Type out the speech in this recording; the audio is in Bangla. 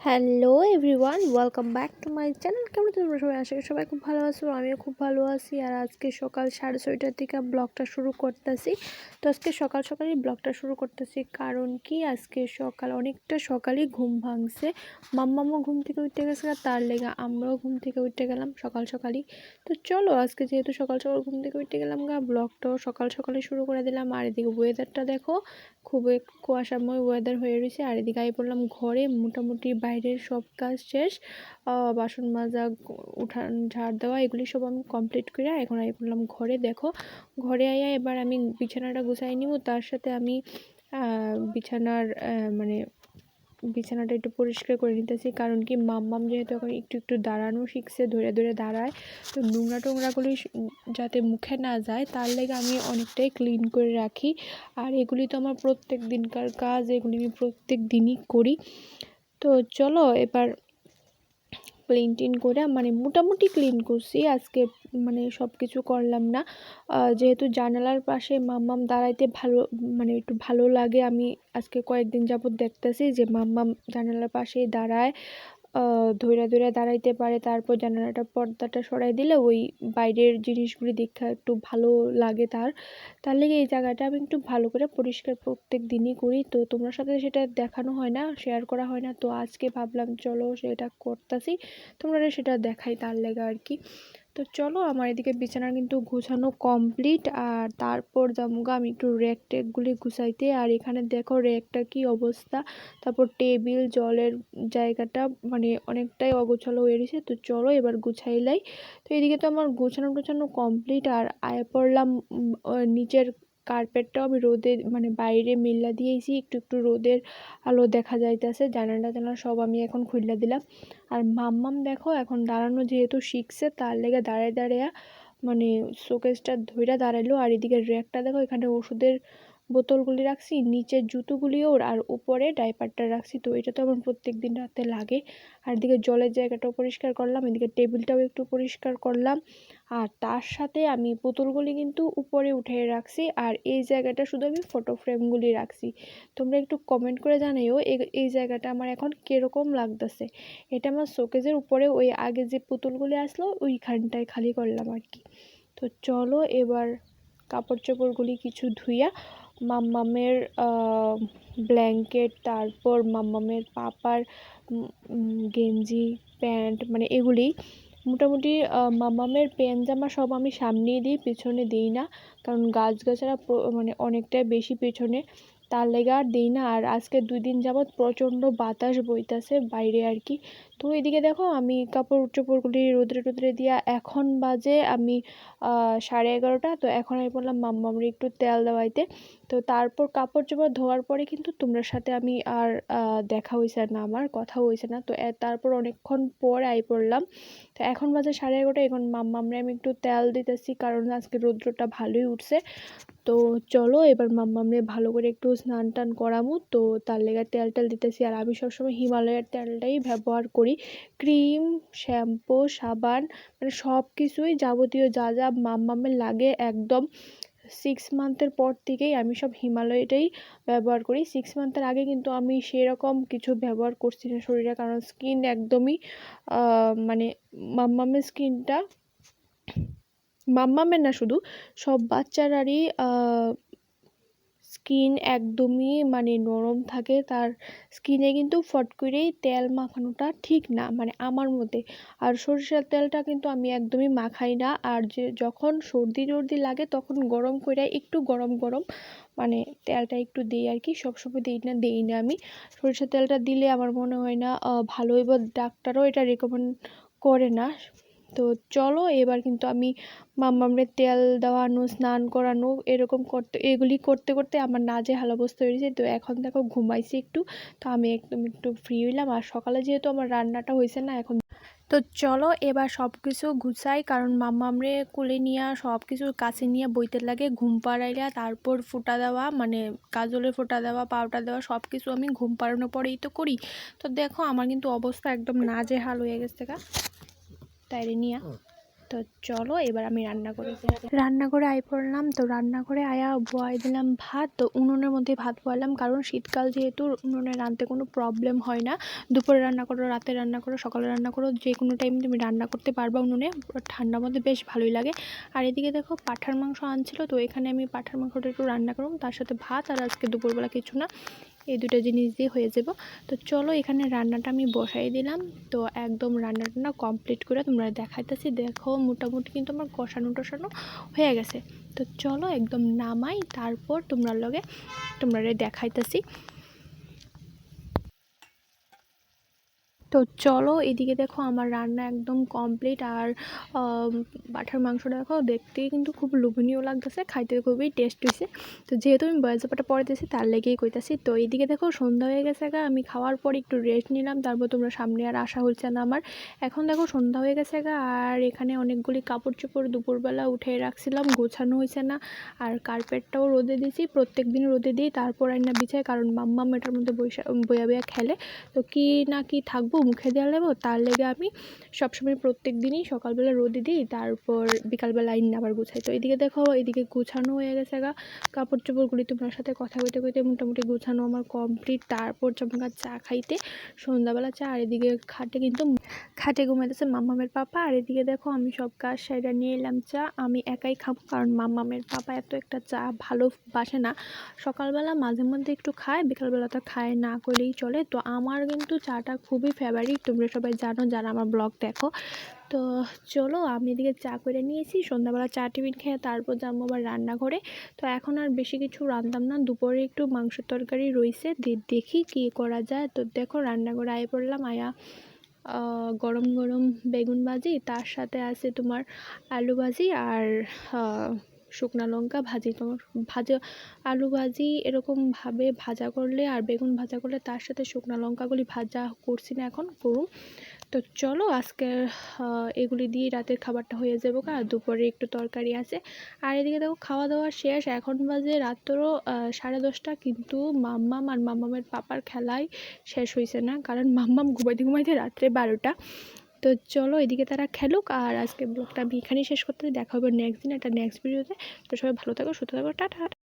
Hello everyone, welcome back to my channel. কেমন তোমরা সবাই? আশা করি সবাই খুব ভালো আছো, আমিও খুব ভালো আছি। আর আজকে সকাল 6:30টার থেকে ব্লগটা শুরু করতেছি। তো আজকে সকাল সকালই ব্লগটা শুরু করতেছি, কারণ কি আজকে সকাল অনেকটা সকালই ঘুম ভাঙছে। মাম্মামও ঘুম থেকে উঠে গেছে, তার লেগে আমরাও ঘুম থেকে উঠে গেলাম সকাল সকালই। তো চলো আজকে যেহেতু সকাল সকাল ঘুম থেকে উঠে গেলাম ব্লগটাও সকাল সকালে শুরু করে দিলাম। আর এদিকে ওয়েদারটা দেখো, খুবই কুয়াশাময় ওয়েদার হয়ে রয়েছে। আর এদিকে আই পড়লাম ঘরে, মোটামুটি বাইরের সব কাজ শেষ, বাসন মাজা, উঠান ঝাড় দেওয়া, এগুলি সব আমি কমপ্লিট করে এখন আই পড়লাম ঘরে। দেখো ঘরে আইয়া এবার আমি বিছানাটা গুছাই নিব, তার সাথে আমি বিছানার মানে বিছানাটা একটু পরিষ্কার করে নিতেছি। কারণ কি মাম্মাম যেহেতু এখন একটু একটু দাঁড়ানো শিখছে, ধরে ধরে দাঁড়ায়, তো নোংরা টোংরাগুলি যাতে মুখে না যায় তার লেগে আমি অনেকটাই ক্লিন করে রাখি। আর এগুলি তো আমার প্রত্যেক দিনকার কাজ, এগুলি আমি প্রত্যেক দিনই করি। তো চলো এবার ক্লিন টিন করে মানে মোটামুটি ক্লিন করছি আজকে, মানে সব কিছু করলাম না। যেহেতু জানালার পাশে মাম্মাম দাঁড়াইতে ভালো, মানে একটু ভালো লাগে। আমি আজকে কয়েকদিন যাবত দেখতেছি যে মাম্মাম জানালার পাশেই দাঁড়ায়, ধইরা ধইরা দাঁড়াইতে পারে। তারপর জানালাটা পর্দাটা সরাই দিলে ওই বাইরের জিনিসগুলি দেখা একটু ভালো লাগে তার লেগে এই জায়গাটা আমি একটু ভালো করে পরিষ্কার প্রত্যেক দিনই করি। তো তোমার সাথে সেটা দেখানো হয় না, শেয়ার করা হয় না, তো আজকে ভাবলাম চলো সেটা করতেছি, তোমরা সেটা দেখাই তার লেগে আর কি। তো চলো আমার এদিকে বিছানা কিন্তু গুছানো কমপ্লিট। আর তারপর যাবো আমি একটু র্যাক ট্যাকগুলি গুছাইতে। আর এখানে দেখো র্যাকটা কি অবস্থা, তারপর টেবিল, জলের জায়গাটা মানে অনেকটাই অগোছালো হয়ে রয়েছে। তো চলো এবার গুছাইলাই। তো এদিকে তো আমার গোছানো কমপ্লিট। আর আয়া পড়লাম নিচের কার্পেটটাও আমি রোদে মানে বাইরে মেল্লা দিয়েছি, একটু একটু রোদের আলো দেখা যাইতেছে। জানালা সব আমি এখন খুললা দিলাম। আর মাম্মাম দেখো এখন দাঁড়ানো যেহেতু শিখছে, তার লেগে দাঁড়ায় দাঁড়ায় মানে শোকেসটা ধইরা দাঁড়ালো। আর এদিকে র্যাকটা দেখো, এখানে ওষুধের বোতলগুলি রাখছি, নিচের জুতোগুলিও আর উপরে ডাইপারটা রাখছি। তো এটা তো আমার প্রত্যেক দিন রাতে লাগে। আর এদিকে জলের জায়গাটাও পরিষ্কার করলাম, এদিকে টেবিলটাও একটু পরিষ্কার করলাম। আর তার সাথে আমি পুতুলগুলি কিন্তু উপরে উঠে রাখছি, আর এই জায়গাটা শুধু আমি ফটো ফ্রেমগুলি রাখছি। তোমরা একটু কমেন্ট করে জানাইও এই জায়গাটা আমার এখন কিরকম লাগতেছে। এটা আমার শোকেজের উপরে ওই আগে যে পুতুলগুলি আসলো ওইখানটায় খালি করলাম আর কি। তো চলো এবার কাপড় চোপড়গুলি কিছু ধুইয়া মাম্মামের ব্ল্যাঙ্কেট, তারপর মাম্মামের পাপার গেঞ্জি, প্যান্ট, মানে এগুলি মোটামুটি মাম্মামের প্যান্ট জামা সব আমি সামনেই দিই, পিছনে দিই না। কারণ গাছগাছারা মানে অনেকটাই বেশি পেছনে, তার লেগে আর দিই না। আর আজকে 2 দিন যাবৎ প্রচণ্ড বাতাস বইতাছে বাইরে আর কি। তো এদিকে দেখো আমি কাপড় চোপড়গুলি রোদ্রে টোদ্রে দিয়া, এখন বাজে আমি 11:30। তো এখন আমি বললাম মাম্মামরে একটু তেল দেওয়াইতে। তো তারপর কাপড় চোপড় ধোয়ার পরে কিন্তু তোমরা সাথে আমি আর দেখা হয়েছে না, আমার কথা হয়েছে না। তো তারপর অনেকক্ষণ পর আই পড়লাম। তো এখন বাজে 11:30, এখন মাম্মামরে আমি একটু তেল দিতেছি, কারণ আজকে রৌদ্রটা ভালোই উঠছে। তো চলো এবার মাম্মামরে ভালো করে একটু স্নান টান করামু, তো তার লেগে তেল টেল দিতেছি। আর আমি সবসময় হিমালয়ের তেলটাই ব্যবহার করি, ক্রিম, শ্যাম্পু, সাবান, মানে সব কিছুই যাবতীয় যা যা মাম্মামের লাগে একদম 6 মান্থের পর থেকেই আমি সব হিমালয়টাই ব্যবহার করি। 6 মান্থের আগে কিন্তু আমি সেরকম কিছু ব্যবহার করছি না শরীরে, কারণ স্কিন একদমই মানে মাম্মামের স্কিনটা, মাম্মামের না শুধু সব বাচ্চারারই স্কিন একদমই মানে নরম থাকে। তার স্কিনে কিন্তু ফট করেই তেল মাখানোটা ঠিক না, মানে আমার মতে। আর সরিষার তেলটা কিন্তু আমি একদমই মাখাই না। আর যখন সর্দি টর্দি লাগে তখন গরম করে একটু গরম গরম মানে তেলটা একটু দিই আর কি, সবসময় দিই না আমি। সরিষার তেলটা দিলে আমার মনে হয় না ভালোই, বা ডাক্তারও এটা রেকমেন্ড করে না। তো চলো এবার কিন্তু আমি মাম্মামরে তেল দেওয়ানো, স্নান করানো, এগুলি করতে করতে আমার নাজেহাল অবস্থা হয়েছে। তো এখন দেখো ঘুমাইছি একটু, তো আমি একটু ফ্রি হইলাম। আর সকালে যেহেতু আমার রান্নাটা হয়েছে না এখন। তো চলো এবার সব কিছু গুছাই, কারণ মাম্মামরে কোলে নিয়ে সব কিছু কাছে নিয়ে বইতে লাগে। ঘুম পাড়াইলা তারপর ফোঁটা দেওয়া, মানে কাজলের ফোঁটা দেওয়া, পাউডার দেওয়া, সব কিছু আমি ঘুম পাড়ানোর পরেই তো করি। তো দেখো আমার কিন্তু অবস্থা একদম নাজেহাল হয়ে গেছে তাইরে নিয়ে। তো চলো এবার আমি রান্নাঘরে আই পড়লাম। তো রান্নাঘরে আয়া বয়াই দিলাম ভাত। তো উনুনের মধ্যে ভাত বয়ালাম, কারণ শীতকাল যেহেতু উনুনে রাঁধতে কোনো প্রবলেম হয় না। দুপুরে রান্না করো, রাতে রান্না করো, সকালে রান্না করো, যে কোনো টাইম তুমি রান্না করতে পারবা উনুনে, ঠান্ডার মধ্যে বেশ ভালোই লাগে। আর এদিকে দেখো পাঁঠার মাংস আনছিল, তো এখানে আমি পাঁঠার মাংসটা একটু রান্না করব, তার সাথে ভাত। আর আজকে দুপুরবেলা কিছু না, এই দুটো জিনিস দিয়ে হয়ে যাব। তো চলো এখানে রান্নাটা আমি বসাই দিলাম। তো একদম রান্নাটা না কমপ্লিট করে তোমরা দেখাইতেছি। দেখো মোটামুটি কিন্তু আমার কষানো টষানো হয়ে গেছে। তো চলো একদম নামাই, তারপর তোমরা দেখাইতেছি। তো চলো এদিকে দেখো আমার রান্না একদম কমপ্লিট। আর পাঁঠার মাংসটা দেখো দেখতেই কিন্তু খুব লোভনীয় লাগতেছে, খাইতে খুবই টেস্ট হয়েছে। তো যেহেতু আমি বয়স ব্যাপারটা পড়েতেছি তার লেগেই কইতাছি। তো এইদিকে দেখো সন্ধ্যা হয়ে গেছে, আমি খাওয়ার পর একটু রেস্ট নিলাম, তারপর তোমরা সামনে আর আসা হচ্ছে না আমার। এখন দেখো সন্ধ্যা হয়ে গেছে, আর এখানে অনেকগুলি কাপড় চোপড় দুপুরবেলা উঠে রাখছিলাম, গোছানো হয়েছে না। আর কার্পেটটাও রোদে দিয়েছি, প্রত্যেক দিন রোদে দিই, তারপর আইনা বিছাই, কারণ মাম্মাম এটার মধ্যে বইয়া বইয়া খেলে। তো কি না কি থাকবো মুখে দেওয়া নেবো, তার লেগে আমি সবসময় প্রত্যেক দিনই সকালবেলা রোদে দিই, তারপর বিকালবেলা আবার গুছাই। তো এদিকে দেখো এদিকে গুছানো হয়ে গেছে কাপড় চোপড়গুলি। তোমার সাথে কথা কইতে কইতে মোটামুটি গুছানো আমার কমপ্লিট। তারপর চমকা চা খাইতে, সন্ধ্যাবেলা চা। আর এদিকে খাটে ঘুমাইতেছে মাম্মামের পাপা। আর এদিকে দেখো আমি সব কাজ সাইডা নিয়ে এলাম চা, আমি একাই খাবো, কারণ মাম্মামের পাপা এত একটা চা ভালোবাসে না। সকালবেলা মাঝে মধ্যে একটু খায়, বিকালবেলা তো খায় না করলেই চলে। তো আমার কিন্তু চাটা খুবই ফেভারিট, তোমরা সবাই জানো যারা আমার ব্লগ দেখো। তো চলো আমি এদিকে চা করে নিয়েছি, সন্ধ্যাবেলা চা টিফিন খেয়ে তারপর যাবো আবার রান্নাঘরে। তো এখন আর বেশি কিছু রাঁধতাম না, দুপুরে একটু মাংসের তরকারি রয়েছে, দেখি কি করা যায়। তো দেখো রান্নাঘরে আয় পড়লাম। গরম গরম বেগুন ভাজি, তার সাথে আছে তোমার আলু ভাজি আর শুকনা লঙ্কা ভাজি। তোমার আলু ভাজি এরকমভাবে ভাজা করলে আর বেগুন ভাজা করলে তার সাথে শুকনা লঙ্কাগুলি ভাজা করছি না, এখন করুন। তো চলো আজকে এগুলি দিয়ে রাতের খাবারটা হয়ে যাবো, আর দুপুরে একটু তরকারি আছে। আর এদিকে দেখো খাওয়া দাওয়া শেষ, এখন বাজে রাত্রও 10:30, কিন্তু মাম্মাম আর মাম্মামের পাপার খেলাই শেষ হয়েছে না, কারণ মাম্মাম ঘুমাইতে ঘুমাইতে রাত্রে 12টা। তো চলো এদিকে তারা খেলুক, আর আজকে ব্লগটা আমি এখানেই শেষ করতে, দেখা হবে নেক্সট দিন একটা নেক্সট ভিডিওতে। তো সবাই ভালো থাকো, সুস্থ থাকো, টাটা।